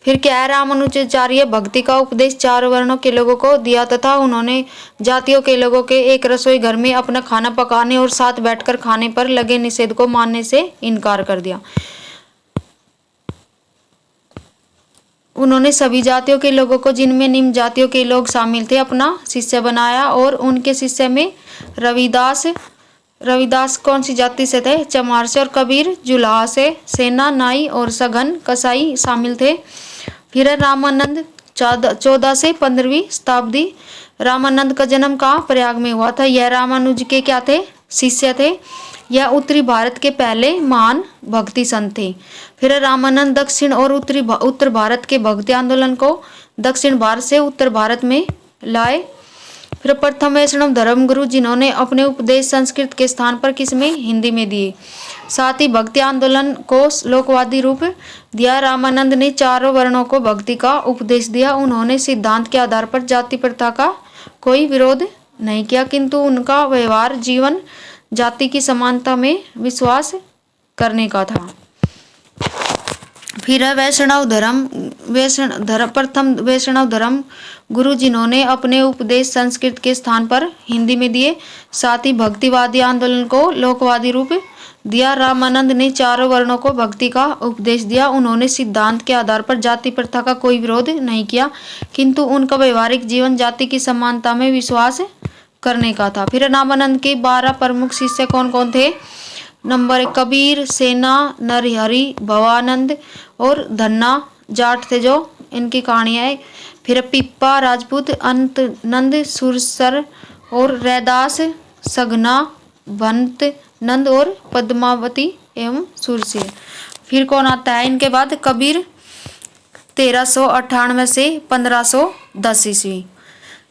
फिर क्या है? रामानुजाचार्य भक्ति का उपदेश 4 वर्णों के लोगों को दिया तथा उन्होंने जातियों के लोगों के एक रसोई घर में अपना खाना पकाने और साथ बैठकर खाने पर लगे निषेध को मानने से इनकार कर दिया। उन्होंने सभी जातियों के लोगों को, जिनमें निम्न जातियों के लोग शामिल थे, अपना शिष्य बनाया और उनके शिष्य में रविदास कौन सी जाति से थे? चमार से। और कबीर जुलाहा से। सेना नाई और सघन कसाई शामिल थे। फिर रामानंद 14 से 15वीं शताब्दी। रामानंद का जन्म कहाँ? प्रयाग में हुआ था। यह रामानुज के क्या थे? शिष्य थे। यह उत्तरी भारत के पहले महान भक्ति संत थे। फिर रामानंद दक्षिण और उत्तर भारत के भक्ति आंदोलन को दक्षिण भारत से उत्तर भारत में लाए। फिर प्रथम वैष्णव धर्म गुरु जिन्होंने अपने उपदेश संस्कृत के स्थान पर किसमें? हिंदी में दिए। साथ ही भक्ति आंदोलन को लोकवादी रूप दिया। रामानंद ने 4 वर्णों को भक्ति का उपदेश दिया। उन्होंने सिद्धांत के आधार पर जाति प्रथा का कोई विरोध नहीं किया, किंतु उनका व्यवहार जीवन जाति की समानता में विश्वास करने का था। फिर वैष्णव धर्म प्रथम वैष्णव धर्म गुरु जिन्होंने अपने उपदेश संस्कृत के स्थान पर हिंदी में दिए। साथ ही भक्तिवादी आंदोलन को लोकवादी रूप दिया। रामानंद ने 4 वर्णों को भक्ति का उपदेश दिया। उन्होंने सिद्धांत के आधार पर जाति प्रथा का कोई विरोध नहीं किया, किंतु उनका व्यवहारिक जीवन जाति की समानता में विश्वास करने का था। फिर रामानंद के 12 प्रमुख शिष्य कौन कौन थे? नंबर 1 कबीर, सेना, नरहरि, भवानंद और धन्ना जाट थे जो इनकी कहानियाँ है। फिर पिप्पा राजपूत, अंत नंद, सुरसर और रैदास, सघना, भंत नंद और पद्मावती एवं सुरसेन। फिर कौन आता है इनके बाद? कबीर 1398 से 1510 ईस्वी।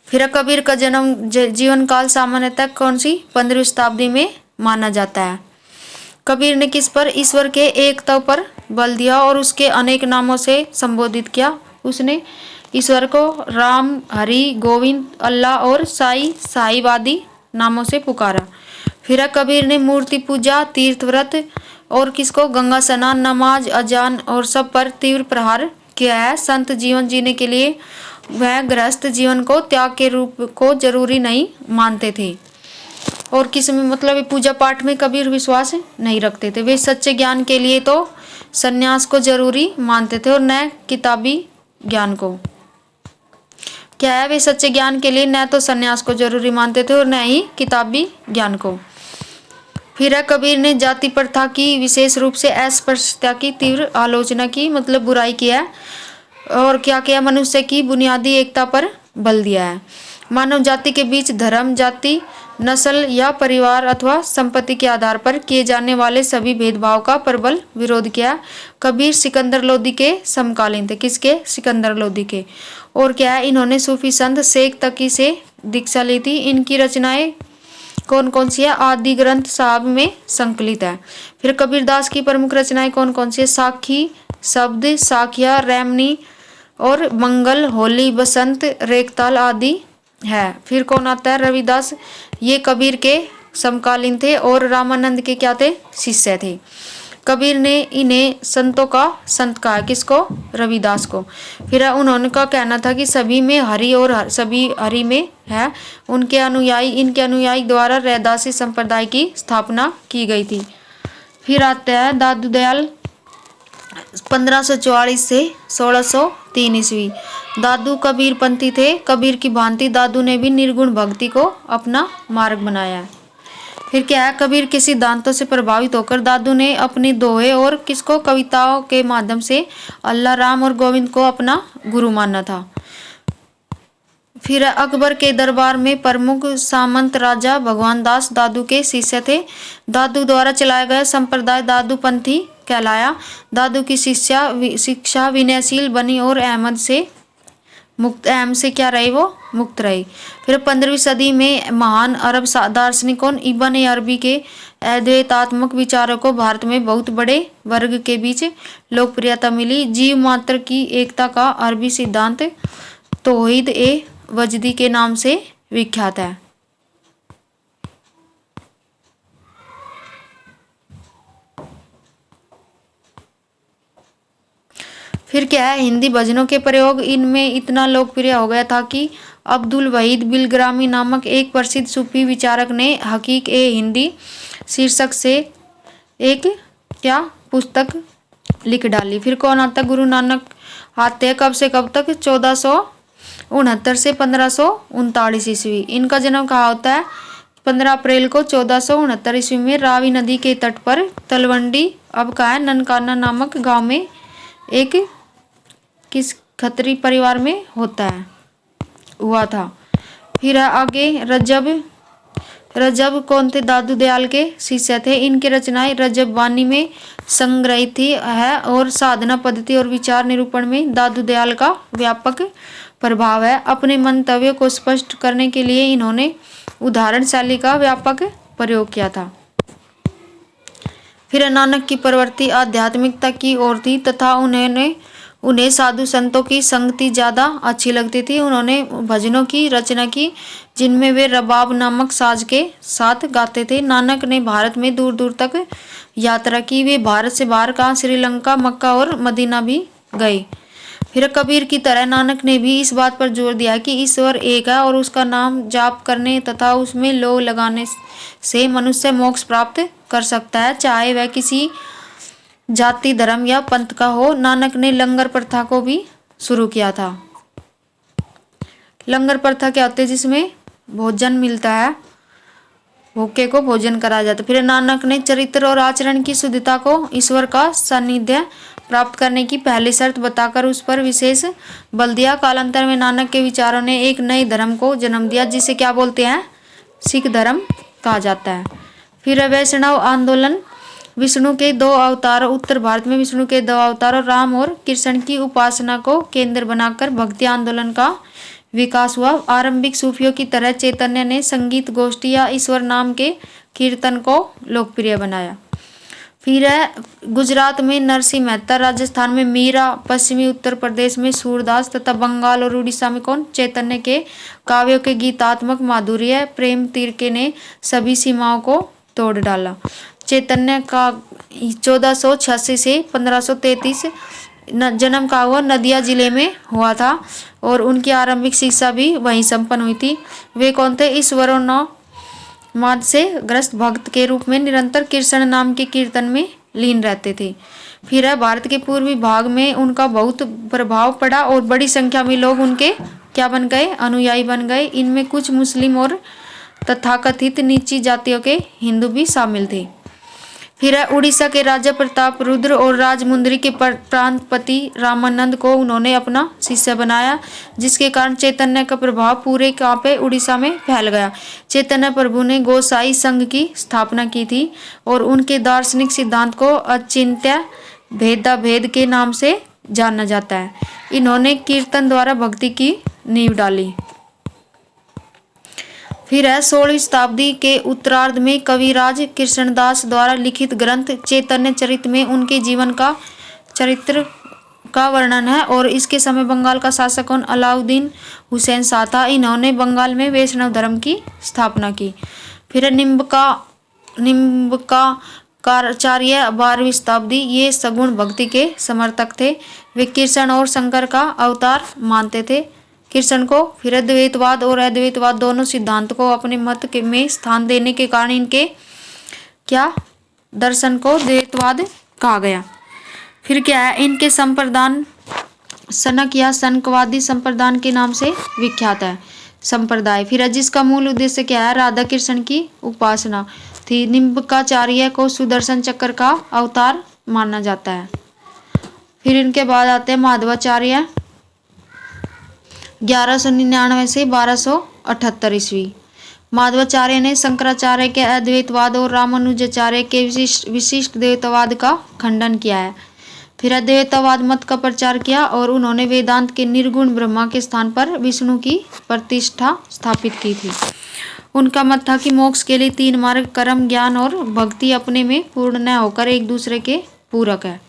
फिर कबीर का जन्म जीवन काल सामान्यतः कौन सी? 15वीं शताब्दी में माना जाता है। कबीर ने किस पर? ईश्वर के एकत्व पर बल दिया और उसके अनेक नामों से संबोधित किया। उसने ईश्वर को राम, हरि, गोविंद, अल्लाह और साईवादी नामों से पुकारा। फिर कबीर ने मूर्ति पूजा, तीर्थ व्रत और किसको? गंगा स्नान, नमाज, अजान और सब पर तीव्र प्रहार किया है। संत जीवन जीने के लिए वह गृहस्थ जीवन को त्याग के रूप को जरूरी नहीं मानते थे। और किस में मतलब पूजा पाठ में कबीर विश्वास नहीं रखते थे। वे सच्चे ज्ञान के लिए तो संन्यास को जरूरी मानते थे और न किताबी ज्ञान को। क्या है? वे सच्चे ज्ञान के लिए न तो संन्यास को जरूरी मानते थे और न ही किताबी ज्ञान को। फिर कबीर ने जाति प्रथा की विशेष रूप से अस्पृश्यता की तीव्र आलोचना की, मतलब बुराई किया है। और क्या किया? मनुष्य की बुनियादी एकता पर बल दिया है। मानव जाति के बीच धर्म, जाति, नस्ल या परिवार अथवा संपत्ति के आधार पर किए जाने वाले सभी भेदभाव का प्रबल विरोध किया। कबीर सिकंदर लोदी के समकालीन थे। किसके? सिकंदर लोदी के। और क्या है? इन्होंने सूफी संत शेख तकी से दीक्षा ली थी। इनकी रचनाएं कौन कौन सी है? आदि ग्रंथ साहब में संकलित है। फिर कबीरदास की प्रमुख रचनाएं कौन कौन सी है? साखी, शब्द, साखिया, रैमनी और मंगल, होली, बसंत, रेखताल आदि है। फिर कौन आता है? रविदास। ये कबीर के समकालीन थे और रामानंद के क्या थे? शिष्य थे। कबीर ने इन्हें संतों का संत कहा। किसको? रविदास को। फिर उन्होंने का कहना था कि सभी में हरि और सभी हरि में है। उनके अनुयायी इनके अनुयायी द्वारा रैदासी संप्रदाय की स्थापना की गई थी। फिर आता है दादू दयाल 1544 से 1603 ईस्वी। दादू कबीर पंथी थे। कबीर की भांति दादू ने भी निर्गुण भक्ति को अपना मार्ग बनाया है। फिर क्या है? कबीर के सिद्धांतों से प्रभावित होकर दादू ने अपनी दोहे और किसको? कविताओं के माध्यम से अल्लाह, राम और गोविंद को अपना गुरु माना था। फिर अकबर के दरबार में प्रमुख सामंत राजा भगवान दास दादू के शिष्य थे। दादू द्वारा चलाया गया संप्रदाय दादू पंथी कहलाया। दादू की शिक्षा विनयशील बनी और अहमद से क्या रहे? वो मुक्त रहे। फिर 15वीं सदी में महान अरब दार्शनिकों इब्न अरबी के अद्वैतात्मक विचारों को भारत में बहुत बड़े वर्ग के बीच लोकप्रियता मिली। जीव मात्र की एकता का अरबी सिद्धांत तौहीद ए वजदी के नाम से विख्यात है। फिर क्या है? हिंदी भजनों के प्रयोग इनमें इतना लोकप्रिय हो गया था कि अब्दुल वहीद बिलग्रामी नामक एक प्रसिद्ध सूफी विचारक ने हकीक ए हिंदी शीर्षक से एक क्या पुस्तक लिख डाली। फिर कौन आता? गुरु नानक आते हैं। कब से कब तक? 1469 से 1539 ईस्वी। इनका जन्म कहाँ होता है? 15 अप्रैल को 1469 ईस्वी में रावी नदी के तट पर तलवंडी अब कहाँ है? ननकाना नामक गांव में एक किस खत्री परिवार में हुआ था। फिर आगे रजब कौन थे? दादू दयाल के शिष्य थे। इनकी रचनाएं रजब वाणी में संग्रहित है और साधना पद्धति और विचार निरूपण में दादू दयाल का व्यापक प्रभाव है। अपने मंतव्य को स्पष्ट करने के लिए इन्होंने उदाहरण शैली का व्यापक प्रयोग किया था। फिर नानक की प्रवृत्ति आध्यात्मिकता की ओर थी तथा उन्हें साधु संतों की संगति ज़्यादा अच्छी लगती थी। उन्होंने भजनों की रचना की जिनमें वे रबाब नामक साज के साथ गाते थे। नानक ने भारत में दूर दूर तक यात्रा की। वे भारत से बाहर का श्रीलंका, मक्का और मदीना भी गए। फिर कबीर की तरह नानक ने भी इस बात पर जोर दिया कि ईश्वर एक है और उसका नाम जाप करने तथा उसमें लौ लगाने से मनुष्य मोक्ष प्राप्त कर सकता है, चाहे वह किसी जाति, धर्म या पंथ का हो। नानक ने लंगर प्रथा को भी शुरू किया था। लंगर प्रथा क्या होती है? जिसमें भोजन मिलता है, भूखे को भोजन कराया जाता है। फिर नानक ने चरित्र और आचरण की शुद्धता को ईश्वर का सानिध्य प्राप्त करने की पहली शर्त बताकर उस पर विशेष बल दिया। कालांतर में नानक के विचारों ने एक नए धर्म को जन्म दिया जिसे क्या बोलते हैं? सिख धर्म कहा जाता है। फिर वैष्णव आंदोलन विष्णु के 2 अवतार। उत्तर भारत में विष्णु के 2 अवतारों राम और कृष्ण की उपासना को केंद्र बनाकर भक्ति आंदोलन का विकास हुआ। आरंभिक सूफियों की तरह चैतन्य ने संगीत गोष्ठी या ईश्वर नाम के कीर्तन को लोकप्रिय बनाया। फिर है गुजरात में नरसिंह मेहता, राजस्थान में मीरा, पश्चिमी उत्तर प्रदेश में सूरदास तथा बंगाल और उड़ीसा में कौन? चैतन्य के काव्यों के गीतात्मक माधुर्य प्रेम तिरके ने सभी सीमाओं को तोड़ डाला। चैतन्य का 1486 से 1533 जन्म का हुआ नदिया जिले में हुआ था और उनकी आरंभिक शिक्षा भी वहीं संपन्न हुई थी। वे कौन थे? ईश्वरोन्माद से ग्रस्त भक्त के रूप में निरंतर कृष्ण नाम के कीर्तन में लीन रहते थे। फिर है भारत के पूर्वी भाग में उनका बहुत प्रभाव पड़ा और बड़ी संख्या में लोग उनके क्या बन गए? अनुयायी बन गए। इनमें कुछ मुस्लिम और तथाकथित नीची जातियों के हिंदू भी शामिल थे। फिर है उड़ीसा के राजा प्रताप रुद्र और राजमुंदरी के प्रांतपति रामानंद को उन्होंने अपना शिष्य बनाया, जिसके कारण चैतन्य का प्रभाव पूरे पे उड़ीसा में फैल गया। चैतन्य प्रभु ने गोसाई संघ की स्थापना की थी और उनके दार्शनिक सिद्धांत को अचिंत्य भेदाभेद के नाम से जाना जाता है। इन्होंने कीर्तन द्वारा भक्ति की नींव डाली। फिर है 16वीं शताब्दी के उत्तरार्ध में कविराज कृष्णदास द्वारा लिखित ग्रंथ चैतन्य चरित में उनके जीवन का चरित्र का वर्णन है। और इसके समय बंगाल का शासक कौन, अलाउद्दीन हुसैन शाह था। इन्होंने बंगाल में वैष्णव धर्म की स्थापना की। फिर निम्बकाचार्य 12वीं शताब्दी, ये सगुण भक्ति के समर्थक थे। वे कृष्ण और शंकर का अवतार मानते थे कृष्ण को। फिर द्वैतवाद और अद्वैतवाद दोनों सिद्धांत को अपने मत में स्थान देने के कारण इनके क्या दर्शन को द्वैतवाद कहा गया। फिर क्या है, इनके संप्रदान सनक या सनकवादी संप्रदान के नाम से विख्यात है संप्रदाय। फिर जिसका मूल उद्देश्य क्या है, राधा कृष्ण की उपासना थी। निम्बकाचार्य को सुदर्शन चक्र का अवतार माना जाता है। फिर इनके बाद आते हैं माधवाचार्य 1199 से 1278 ईस्वी। माधवाचार्य ने शंकराचार्य के अद्वैतवाद और रामानुजाचार्य के विशिष्ट द्वैतवाद का खंडन किया है। फिर अद्वैतवाद मत का प्रचार किया और उन्होंने वेदांत के निर्गुण ब्रह्मा के स्थान पर विष्णु की प्रतिष्ठा स्थापित की थी। उनका मत था कि मोक्ष के लिए 3 मार्ग कर्म, ज्ञान और भक्ति अपने में पूर्ण न होकर एक दूसरे के पूरक है।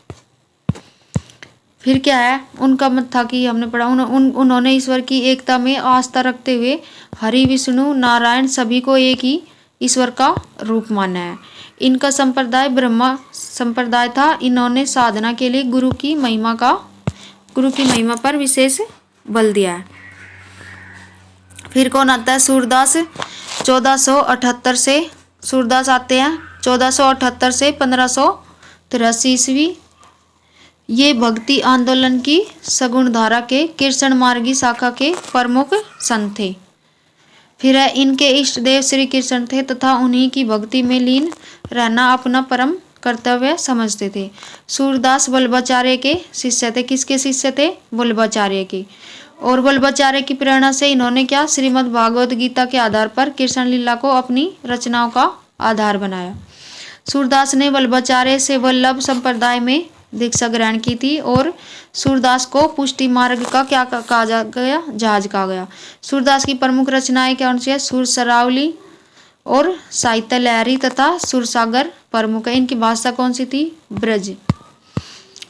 फिर क्या है, उनका मत था कि हमने पढ़ा उन्होंने ईश्वर की एकता में आस्था रखते हुए हरि, विष्णु, नारायण सभी को एक ही ईश्वर का रूप माना है। इनका संप्रदाय ब्रह्मा संप्रदाय था। इन्होंने साधना के लिए गुरु की महिमा पर विशेष बल दिया है। फिर कौन आता है, सूरदास 1478 से सूरदास आते हैं 1478 से 1583 ईस्वी। ये भक्ति आंदोलन की सगुण धारा के कृष्ण मार्गी शाखा के प्रमुख संत थे। फिर है, इनके इष्ट देव श्री कृष्ण थे तथा उन्हीं की भक्ति में लीन रहना अपना परम कर्तव्य समझते थे। सूरदास वल्लभाचार्य के शिष्य थे। किसके शिष्य थे, वल्लभाचार्य के। और वल्लभाचार्य की प्रेरणा से इन्होंने क्या, श्रीमद् भागवत गीता के आधार पर कृष्ण लीला को अपनी रचनाओं का आधार बनाया। सूरदास ने वल्लभाचार्य से वल्लभ संप्रदाय में दीक्षा ग्रहण की थी और सूरदास को पुष्टि मार्ग का क्या कहा गया, जहाज कहा गया। सूरदास की प्रमुख रचनाएं कौन सी है, सुरसरावली और साहित्य लहरी तथा सुरसागर प्रमुख है। इनकी भाषा कौन सी थी, ब्रज।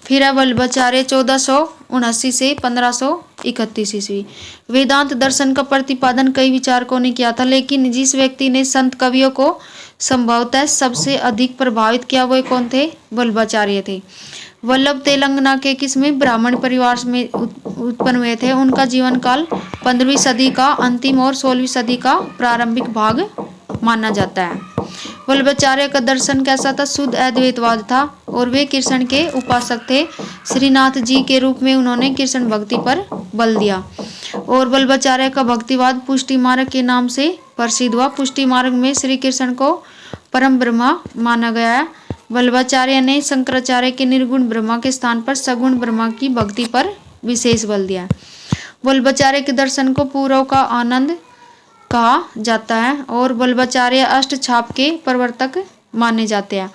फिर है वल्लभाचार्य 1479 से 1531 ईस्वी। वेदांत दर्शन का प्रतिपादन कई विचारकों ने किया था, लेकिन जिस व्यक्ति ने संत कवियों को संभवतः सबसे अधिक प्रभावित किया वो कौन थे, वल्लभाचार्य थे। वल्लभ तेलंगाना के किसमें ब्राह्मण परिवार में उत्पन्न हुए थे। उनका जीवन काल 15वीं सदी का अंतिम और 16वीं सदी का प्रारंभिक भाग माना जाता है। वल्लभाचार्य का दर्शन कैसा था, शुद्ध अद्वैतवाद था और वे कृष्ण के उपासक थे। श्रीनाथ जी के रूप में उन्होंने कृष्ण भक्ति पर बल दिया। और वल्लभाचार्य का भक्तिवाद पुष्टि मार्ग के नाम से प्रसिद्ध हुआ। पुष्टि मार्ग में श्री कृष्ण को परम ब्रह्मा माना गया है। वल्लभाचार्य ने शंकराचार्य के निर्गुण ब्रह्मा के स्थान पर सगुण ब्रह्मा की भक्ति पर विशेष बल दिया। वल्लभाचार्य के दर्शन को पूर्व का आनंद कहा जाता है और वल्लभाचार्य अष्ट छाप के प्रवर्तक माने जाते हैं।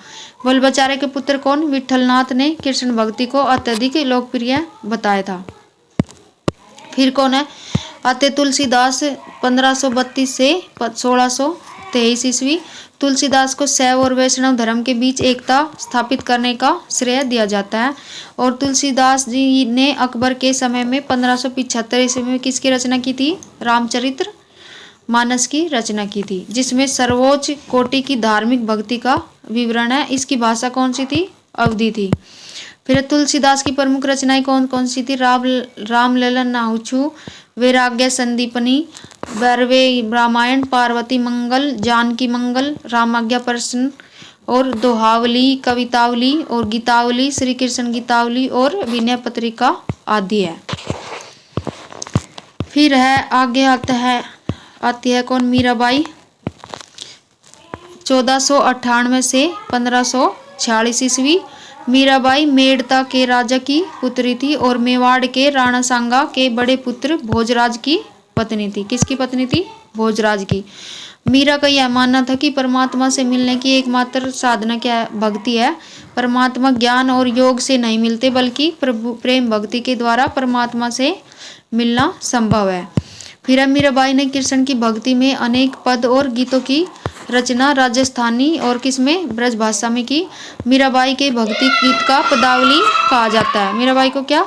वल्लभाचार्य के पुत्र कौन, विठलनाथ ने कृष्ण भक्ति को अत्यधिक लोकप्रिय बताया था। फिर कौन है, आते तुलसीदास 1532 से 1623 ईस्वी। तुलसीदास को शैव और वैष्णव धर्म के बीच एकता स्थापित करने का श्रेय दिया जाता है। और तुलसीदास जी ने अकबर के समय में 1575 ईस्वी में किसकी रचना की थी, रामचरित्र मानस की रचना की थी, जिसमें सर्वोच्च कोटि की धार्मिक भक्ति का विवरण है। इसकी भाषा कौन सी थी, अवधी थी। फिर तुलसीदास की प्रमुख रचनाएं कौन कौन सी थी, रामललन नाहुछु, वैराग्य संदीपनी, वैरवे रामायण, पार्वती मंगल, जानकी मंगल, रामाज्ञा प्रश्न और दोहावली, कवितावली और गीतावली, श्री कृष्ण गीतावली और विनय पत्रिका आदि है। फिर है आगे आती है कौन, मीराबाई 1498 से 1546 ईस्वी। मीराबाई मेड़ता के राजा की पुत्री थी और मेवाड़ के राणा सांगा के बड़े पुत्र भोजराज की पत्नी थी। किसकी पत्नी थी, भोजराज की। मीरा का यह मानना था कि परमात्मा से मिलने की एकमात्र साधना क्या भक्ति है। परमात्मा ज्ञान और योग से नहीं मिलते बल्कि प्रभु प्रेम भक्ति के द्वारा परमात्मा से मिलना संभव है। फिर मीराबाई ने कृष्ण की भक्ति में अनेक पद और गीतों की रचना राजस्थानी और किसमें, ब्रज भाषा में की। मीराबाई के भक्ति गीत का पदावली कहा जाता है। मीराबाई को क्या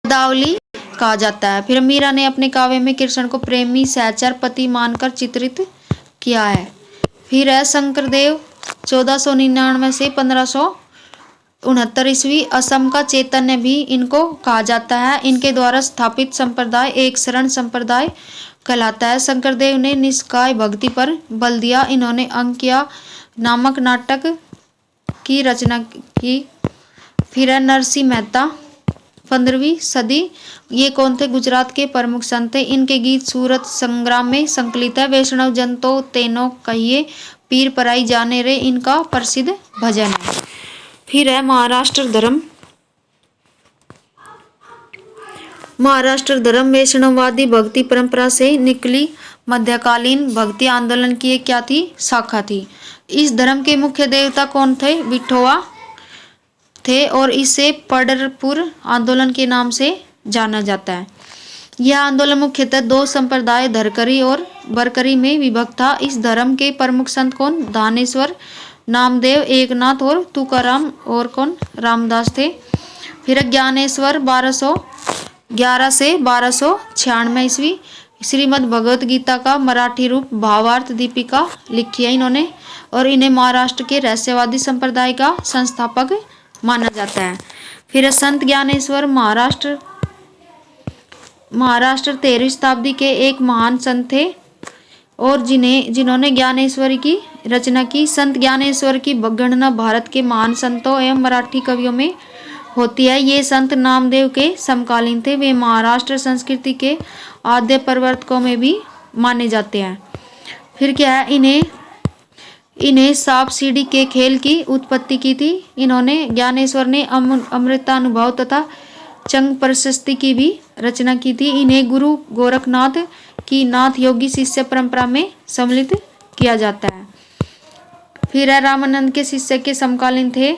पदावली कहा जाता है। फिर मीरा ने अपने काव्य में कृष्ण को प्रेमी सहचर पति मानकर चित्रित किया है। फिर है शंकरदेव 1499 से 1569 ईस्वी। असम का चैतन्य भी इनको कहा जाता है। इनके द्वारा स्थापित संप्रदाय एक शरण संप्रदाय कहलाता है। शंकरदेव ने निष्काय भक्ति पर बल दिया। इन्होंने अंकिया नामक नाटक की रचना की। फिर है नरसिंह मेहता 15वीं सदी। ये कौन थे? गुजरात के प्रमुख संत थे। इनके गीत सूरत संग्राम में संकलित है। वैष्णव जन तो तेनो कहिए पीर पराई जाने रे, इनका प्रसिद्ध भजन है। फिर है महाराष्ट्र धर्म। महाराष्ट्र धर्म वैष्णववादी भक्ति परंपरा से निकली मध्यकालीन भक्ति आंदोलन की एक क्या थी? शाखा थी। इस धर्म के मुख्य देवता कौन थे? विठोवा थे और इसे पंढरपुर आंदोलन के नाम से जाना जाता है। यह आंदोलन मुख्यतः दो संप्रदाय धरकरी और बरकरी में विभक्त था। इस धर्म के प्रमुख संत कौन? दानेश्वर, नामदेव, एकनाथ और तुकाराम और कौन? रामदास थे। फिर ज्ञानेश्वर 1211 से 1296 ईस्वी। श्रीमद् भगवत गीता का मराठी रूप भावार्थ दीपिका लिखी है इन्होंने और इन्हें महाराष्ट्र के रहस्यवादी संप्रदाय का संस्थापक माना जाता है। फिर संत ज्ञानेश्वर महाराष्ट्र 13वीं शताब्दी के एक महान संत थे और जिन्होंने ज्ञानेश्वरी की रचना की। संत ज्ञानेश्वर की गणना भारत के महान संतों एवं मराठी कवियों में होती है। ये संत नामदेव के समकालीन थे। वे महाराष्ट्र संस्कृति के आद्य प्रवर्तकों में भी माने जाते हैं। फिर क्या है? इन्हें सांप सीढ़ी के खेल की उत्पत्ति की थी। इन्होंने ज्ञानेश्वर ने अमृतानुभव तथा चंग प्रशस्ति की भी रचना की थी। इन्हें गुरु गोरखनाथ की नाथ योगी शिष्य परंपरा में सम्मिलित किया जाता है। फिर रामानंद के शिष्य के समकालीन थे